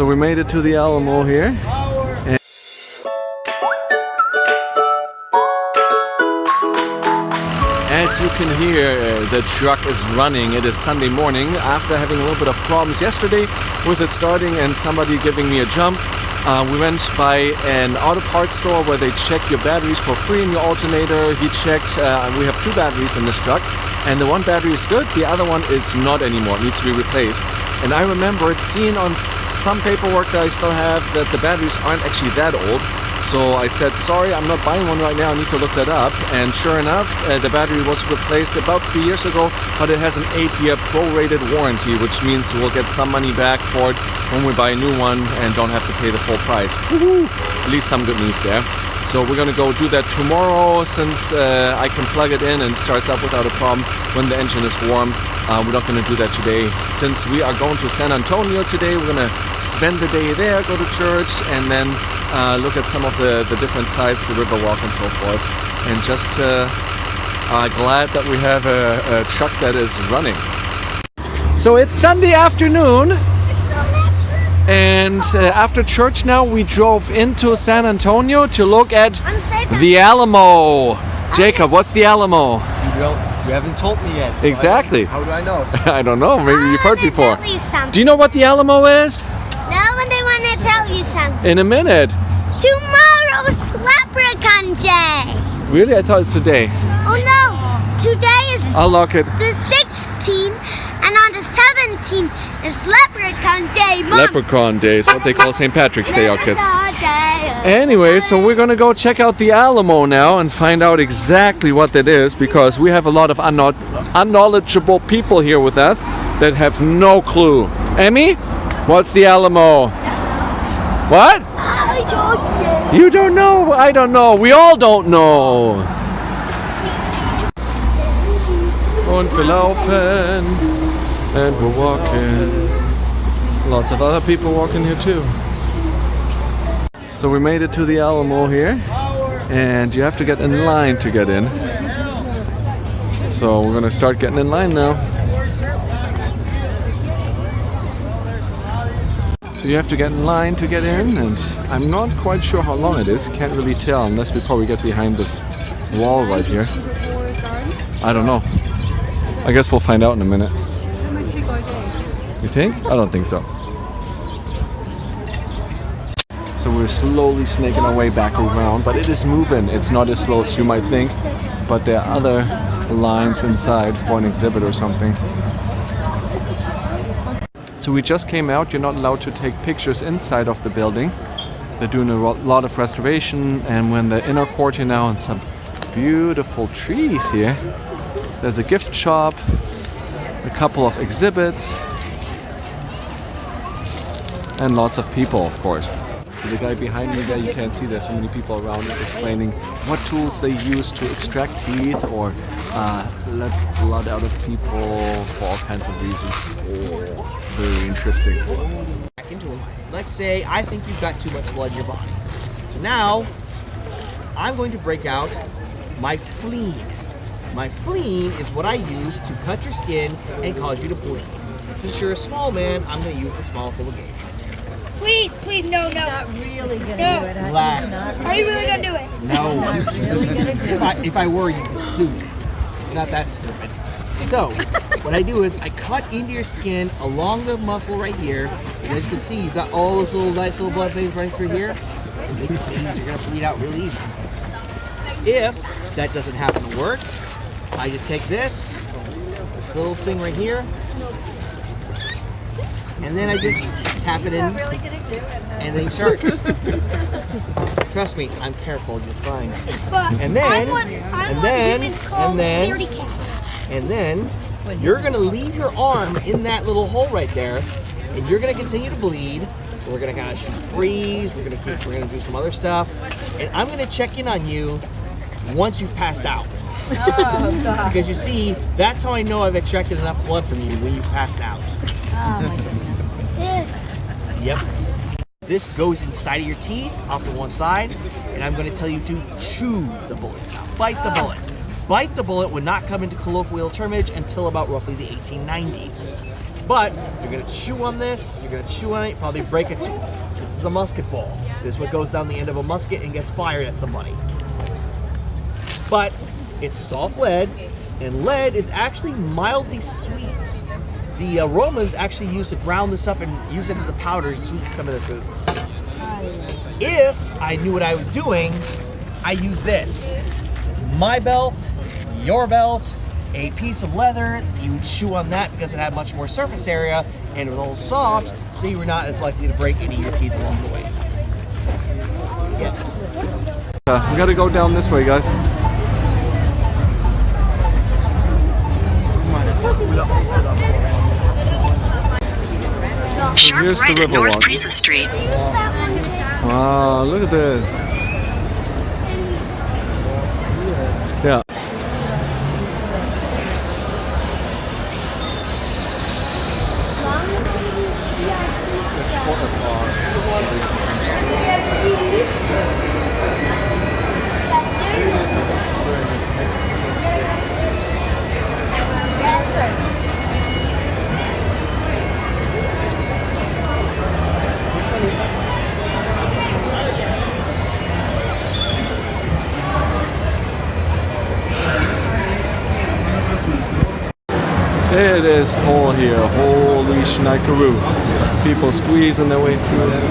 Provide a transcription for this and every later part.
So we made it to the Alamo here. As you can hear, the truck is running. It is Sunday morning after having a little bit of problems yesterday with it starting and somebody giving me a jump. We went by an auto parts store where they check your batteries for free in your alternator. He checked, we have 2 batteries in this truck, and the one battery is good, the other one is not anymore, it needs to be replaced. And I remember seeing on some paperwork that I still have that the batteries aren't actually that old. So I said, sorry, I'm not buying one right now, I need to look that up. And sure enough, the battery was replaced about 3 years ago, but it has an 8-year prorated warranty, which means we'll get some money back for it when we buy a new one and don't have to pay the full price. Woohoo! At least some good news there. So we're gonna go do that tomorrow since I can plug it in and it starts up without a problem when the engine is warm. We're not gonna do that today. Since we are going to San Antonio today, we're gonna spend the day there, go to church, and then look at some of the different sites, the Riverwalk and so forth. And just glad that we have a truck that is running. So it's Sunday afternoon. And after church now we drove into San Antonio to look at the Alamo. Jacob, what's the Alamo? You haven't told me yet. So exactly. How do I know? I don't know. Maybe you've heard before. Do you know what the Alamo is? No, but I want to tell you something. In a minute. Tomorrow's Leprechaun Day. Really? I thought it's today. Oh no, today is I'll lock it. the 16th. And on the 17th, it's Leprechaun Day, Mom. Leprechaun Day is what they call St. Patrick's Day, our kids. Anyway, so we're gonna go check out the Alamo now and find out exactly what that is, because we have a lot of unknowledgeable people here with us that have no clue. Emmy, what's the Alamo? What? I don't know. You don't know? I don't know. We all don't know. Und wir laufen. And we're walking. Lots of other people walking here too. So we made it to the Alamo here, and you have to get in line to get in. So we're gonna start getting in line now. So you have to get in line to get in, and I'm not quite sure how long it is. Can't really tell unless we probably get behind this wall right here. I don't know. I guess we'll find out in a minute. You think? I don't think so. So we're slowly snaking our way back around, but it is moving. It's not as slow as you might think, but there are other lines inside for an exhibit or something. So we just came out. You're not allowed to take pictures inside of the building. They're doing a lot of restoration, and we're in the inner court here now, and some beautiful trees here. There's a gift shop, a couple of exhibits, and lots of people, of course. So the guy behind me there, you can't see there's so many people around, is explaining what tools they use to extract teeth or let blood out of people for all kinds of reasons. Oh, very interesting. Back into it. Let's say I think you've got too much blood in your body. So now, I'm going to break out my fleam. My fleam is what I use to cut your skin and cause you to bleed. And since you're a small man, I'm going to use the smallest little gauge. Please, no. He's not really gonna do it. Relax. Are you really gonna do it? No. Really gonna do it. If I were, you could sue me. It's not that stupid. So, what I do is I cut into your skin along the muscle right here. And as you can see, you've got all those little nice little blood veins right through here. And big veins, you're gonna bleed out really easy. If that doesn't happen to work, I just take this little thing right here, and then I just tap it in, and then you start. Trust me, I'm careful, you're fine. But And then, I want humans called scaredy cats. and then you're gonna leave your arm in that little hole right there, and you're gonna continue to bleed. We're gonna kind of shoot freeze. We're gonna do some other stuff, and I'm gonna check in on you once you've passed out. Oh, God. Because you see, that's how I know I've extracted enough blood from you when you've passed out. Oh, my goodness. Yep. This goes inside of your teeth, off to one side, and I'm going to tell you to chew the bullet, bite the bullet. Bite the bullet would not come into colloquial termage until about roughly the 1890s. But you're gonna chew on this, you're gonna chew on it, probably break it too. This is a musket ball. This is what goes down the end of a musket and gets fired at somebody. But it's soft lead, and lead is actually mildly sweet. The Romans actually used to ground this up and use it as the powder to sweeten some of their foods. If I knew what I was doing, I use this. My belt, your belt, a piece of leather, you would chew on that because it had much more surface area and it was all soft, so you were not as likely to break any of your teeth along the way. Yes. We gotta go down this way, guys. So here's the river North walk. Priesa Street. Wow, look at this. Yeah. It is full here. Holy schnickeroo. People squeezing their way through it.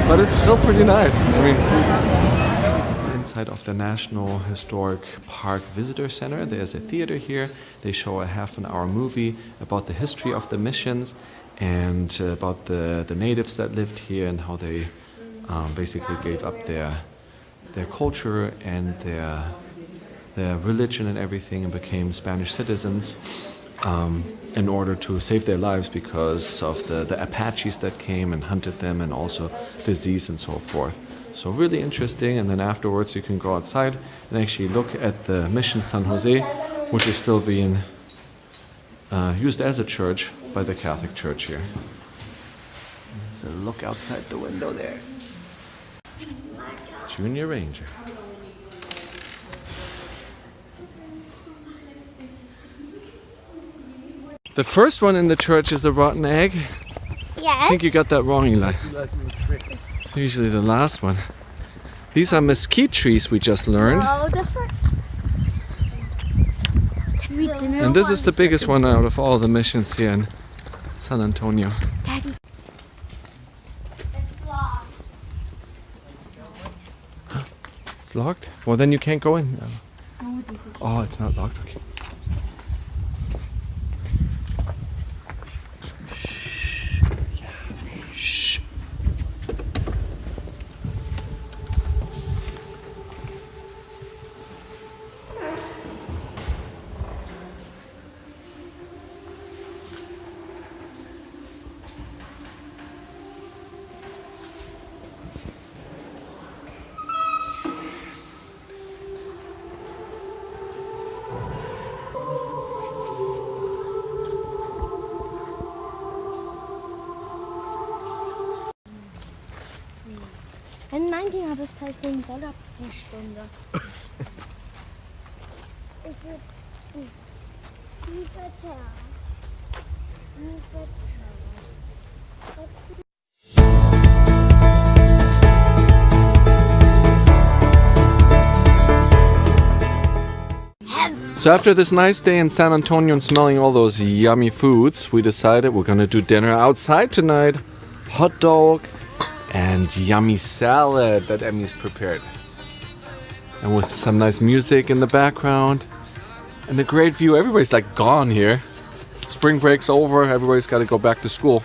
But it's still pretty nice. I mean, this is the inside of the National Historic Park Visitor Center. There's a theater here. They show a half-an-hour movie about the history of the missions and about the natives that lived here and how they basically gave up their culture and their religion and everything and became Spanish citizens in order to save their lives because of the Apaches that came and hunted them and also disease and so forth. So really interesting, and then afterwards you can go outside and actually look at the Mission San Jose, which is still being used as a church by the Catholic Church here. This is a look outside the window there. Junior Ranger. The first one in the church is the rotten egg. I Yes. think you got that wrong, Eli. It's usually the last one. These are mesquite trees we just learned. Oh, the first. Can we do And this is the biggest one out of all the missions here in San Antonio. Daddy. It's locked? Well, then you can't go in. Oh, it's not locked. Okay. Shh. In manchen habe ich halt $10 die Stunde. Ich würde So after this nice day in San Antonio and smelling all those yummy foods, we decided we're gonna do dinner outside tonight. Hot dog and yummy salad that Emmy's prepared. And with some nice music in the background. And a great view. Everybody's like gone here. Spring break's over, everybody's gotta go back to school.